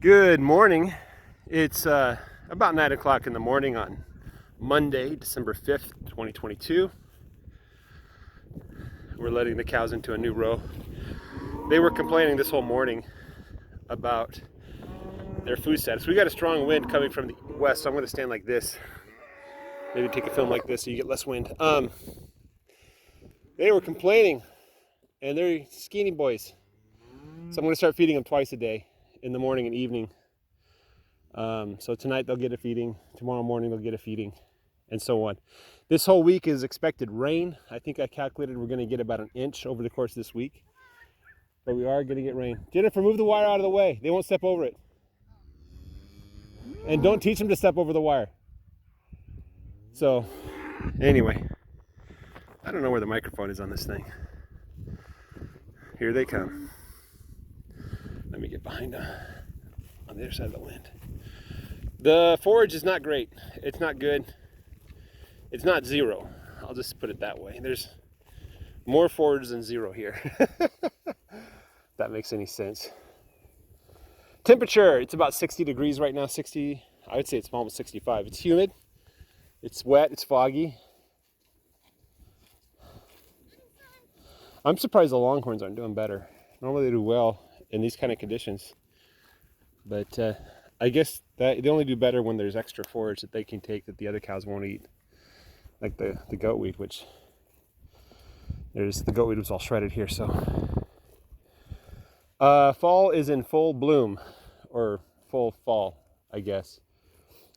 Good morning. It's about 9 o'clock in the morning on Monday, December 5th, 2022. We're letting the cows into a new row. They were complaining this whole morning about their food status. We got a strong wind coming from the west, so I'm going to stand like this. Maybe take a film like this so you get less wind. They were complaining, and they're skinny boys. So I'm going to start feeding them twice a day, in the morning and evening. So tonight they'll get a feeding, tomorrow morning they'll get a feeding, and so on. This whole week is expected rain. I think I calculated we're going to get about an inch over the course of this week. But we are going to get rain. Jennifer, move the wire out of the way. They won't step over it. And don't teach them to step over the wire. So, anyway, I don't know where the microphone is on this thing. Here they come. Let me get behind on the other side of the wind. The forage is not great. It's not good. It's not zero. I'll just put it that way. There's more forage than zero here. If that makes any sense. Temperature, it's about 60 degrees right now. 60, I would say it's almost 65. It's humid. It's wet. It's foggy. I'm surprised the longhorns aren't doing better. Normally they do well in these kind of conditions. But I guess that they only do better when there's extra forage that they can take that the other cows won't eat. Like the goat weed, which the goat weed was all shredded here. So fall is in full bloom, or full fall, I guess.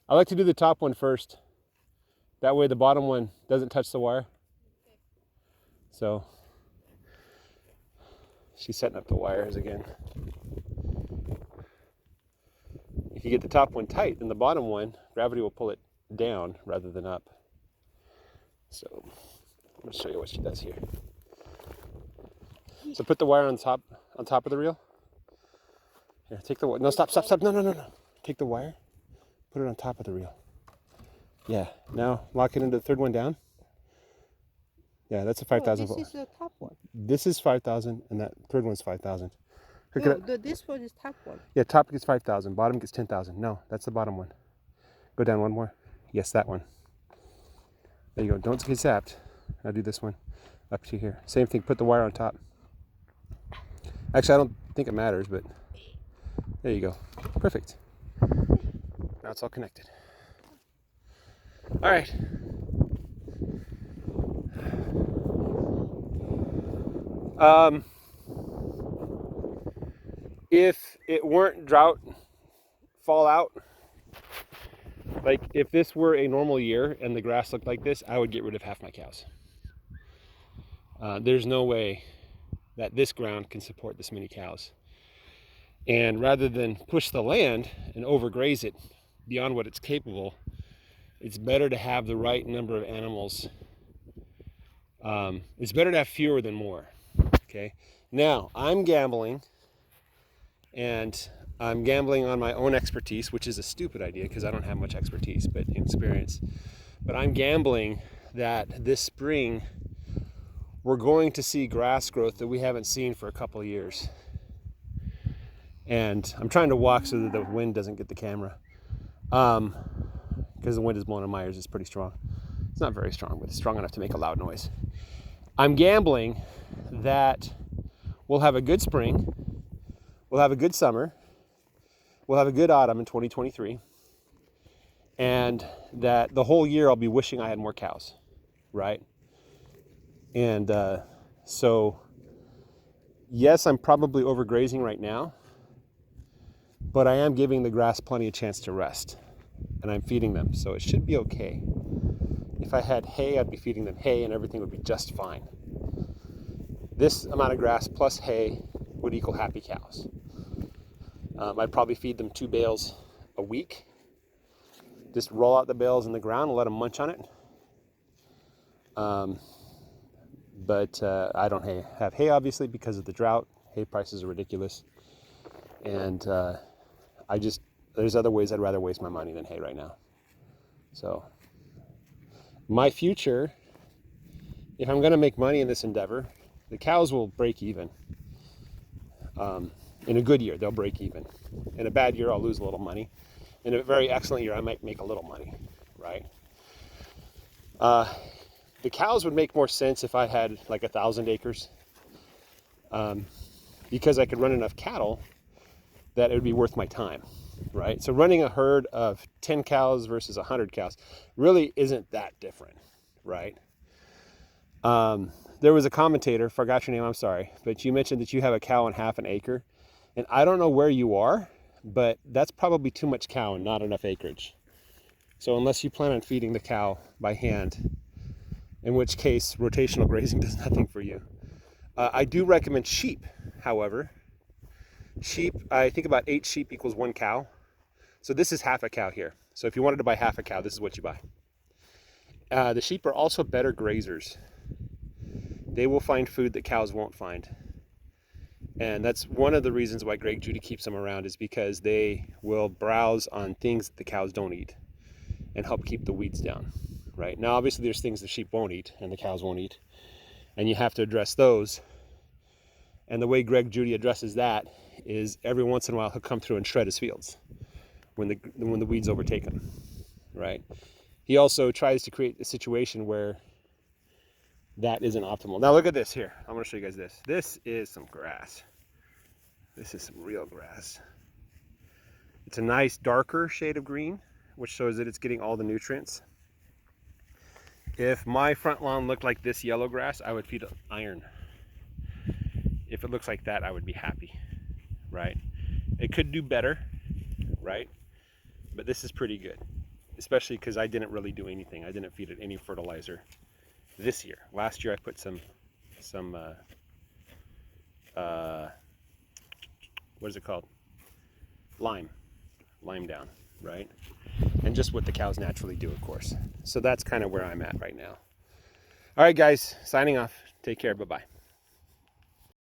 I like to do the top one first. That way the bottom one doesn't touch the wire. So she's setting up the wires again. If you get the top one tight, then the bottom one, gravity will pull it down rather than up. So I'm going to show you what she does here. So put the wire on top of the reel. Here, take the wire. No, stop. No. Take the wire, put it on top of the reel. Yeah, now lock it into the third one down. Yeah, that's a 5,000 volt. This is the top one. This is 5,000, and that third one's 5,000. No, this one is top one. Yeah, top gets 5,000, bottom gets 10,000. No, that's the bottom one. Go down one more. Yes, that one. There you go. Don't get zapped. Now do this one up to here. Same thing. Put the wire on top. Actually, I don't think it matters, but there you go. Perfect. Now it's all connected. All right. If it weren't drought fallout, like if this were a normal year and the grass looked like this, I would get rid of half my cows. There's no way that this ground can support this many cows. And rather than push the land and overgraze it beyond what it's capable, it's better to have the right number of animals. It's better to have fewer than more. Okay. Now I'm gambling, and I'm gambling on my own expertise, which is a stupid idea because I don't have much expertise, but experience. But I'm gambling that this spring we're going to see grass growth that we haven't seen for a couple of years. And I'm trying to walk so that the wind doesn't get the camera. Because the wind is blowing on my ears. It's pretty strong. It's not very strong, but it's strong enough to make a loud noise. I'm gambling that we'll have a good spring, we'll have a good summer, we'll have a good autumn in 2023, and that the whole year I'll be wishing I had more cows, right? And so, yes, I'm probably overgrazing right now, but I am giving the grass plenty of chance to rest, and I'm feeding them, so it should be okay. If I had hay, I'd be feeding them hay and everything would be just fine. This amount of grass plus hay would equal happy cows. I'd probably feed them 2 bales a week. Just roll out the bales in the ground and let them munch on it. But I don't have hay, obviously, because of the drought. Hay prices are ridiculous. And there's other ways I'd rather waste my money than hay right now. So my future, if I'm going to make money in this endeavor, the cows will break even. In a good year, they'll break even. In a bad year, I'll lose a little money. In a very excellent year, I might make a little money, right? The cows would make more sense if I had like 1,000 acres, because I could run enough cattle that it would be worth my time, right? So running a herd of 10 cows versus 100 cows really isn't that different, right? There was a commentator, forgot your name, I'm sorry, but you mentioned that you have a cow on half an acre. And I don't know where you are, but that's probably too much cow and not enough acreage. So unless you plan on feeding the cow by hand, in which case rotational grazing does nothing for you. I do recommend sheep, however. Sheep, I think about 8 sheep equals 1 cow. So this is half a cow here. So if you wanted to buy half a cow, this is what you buy. The sheep are also better grazers. They will find food that cows won't find. And that's one of the reasons why Greg Judy keeps them around, is because they will browse on things that the cows don't eat and help keep the weeds down, right? Now, obviously there's things the sheep won't eat and the cows won't eat, and you have to address those. And the way Greg Judy addresses that is every once in a while he'll come through and shred his fields when the weeds overtake him, right? He also tries to create a situation where that isn't optimal. Now look at this here. I'm going to show you guys this. This is some grass. This is some real grass. It's a nice darker shade of green, which shows that it's getting all the nutrients. If my front lawn looked like this yellow grass, I would feed it iron. If it looks like that, I would be happy, right? It could do better, right? But this is pretty good, especially because I didn't really do anything. I didn't feed it any fertilizer this year. Last year I put some what is it called? Lime down, right? And just what the cows naturally do, of course. So that's kind of where I'm at right now. All right, guys, signing off. Take care. Bye-bye.